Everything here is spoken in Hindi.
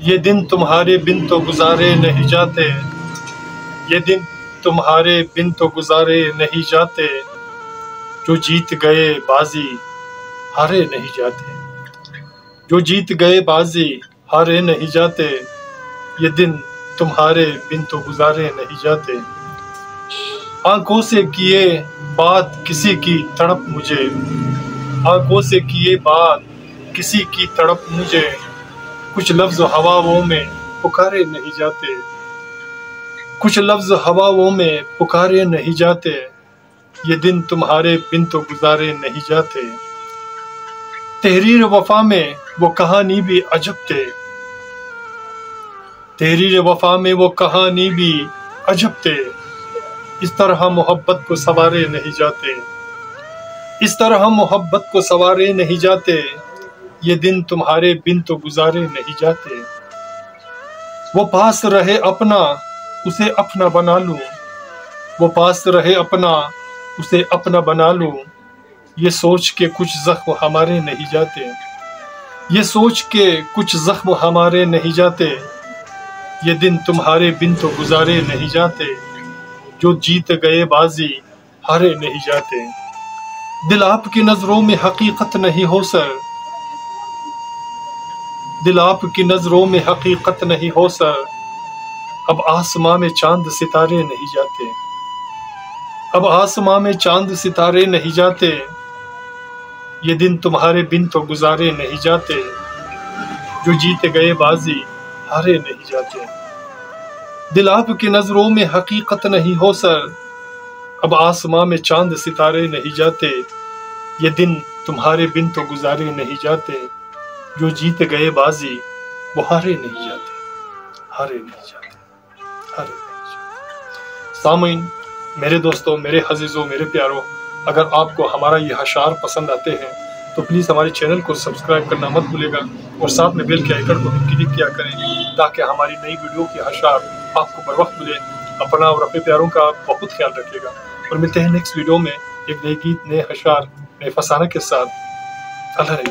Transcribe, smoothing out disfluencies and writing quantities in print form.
ये दिन तुम्हारे बिन तो गुजारे नहीं जाते, ये दिन तुम्हारे बिन तो गुजारे नहीं जाते, जो जीत गए बाजी हारे नहीं जाते, जो जीत गए बाजी हारे नहीं जाते, ये दिन तुम्हारे बिन तो गुजारे नहीं जाते। आंखों से किए बात किसी की तड़प मुझे, आंखों से किए बात किसी की तड़प मुझे, कुछ लफ्ज हवाओं में पुकारे नहीं जाते, कुछ लफ्ज हवाओं में पुकारे नहीं जाते, ये दिन तुम्हारे बिन तो गुजारे नहीं जाते। तहरीर वफा में वो कहानी भी अजब थे, तहरीर वफा में वो कहानी भी अजब थे, इस तरह मोहब्बत को सवारे नहीं जाते, इस तरह मोहब्बत को सवारे नहीं जाते, ये दिन तुम्हारे बिन तो गुजारे नहीं जाते। वो पास रहे अपना उसे अपना बना लूं, वो पास रहे अपना उसे अपना बना लूं, ये सोच के कुछ जख्म हमारे नहीं जाते, ये सोच के कुछ जख्म हमारे नहीं जाते, ये दिन तुम्हारे बिन तो गुजारे नहीं जाते, जो जीत गए बाजी हारे नहीं जाते। दिल आपकी नजरों में हकीकत नहीं हो सर, दिल आपकी नजरों में हकीकत नहीं हो सर, अब आसमां में चांद सितारे नहीं जाते, अब आसमां में चांद सितारे नहीं जाते, ये दिन तुम्हारे बिन तो गुजारे नहीं जाते, जो जीत गए बाजी हारे नहीं जाते। दिल आपकी नजरों में हकीकत नहीं हो सर, अब आसमां में चांद सितारे नहीं जाते, ये दिन तुम्हारे बिन तो गुजारे नहीं जाते, जो जीत गए बाजी वो हारे नहीं जाते, हारे नहीं जाते, हारे नहीं जाते। सामीन, मेरे दोस्तों, मेरे अजीजों, मेरे प्यारों, अगर आपको हमारा ये अशार पसंद आते हैं तो प्लीज़ हमारे चैनल को सब्सक्राइब करना मत भूलेगा और साथ में बेल के आइकन को भी क्लिक किया करें ताकि हमारी नई वीडियो की अशार आपको बर वक्त मिले। अपना और अपने प्यारों का बहुत ख्याल रखिएगा और मिलते हैं नेक्स्ट वीडियो में एक नए गीत, नए अशार, नए फसाना के साथ। अल्लाह ने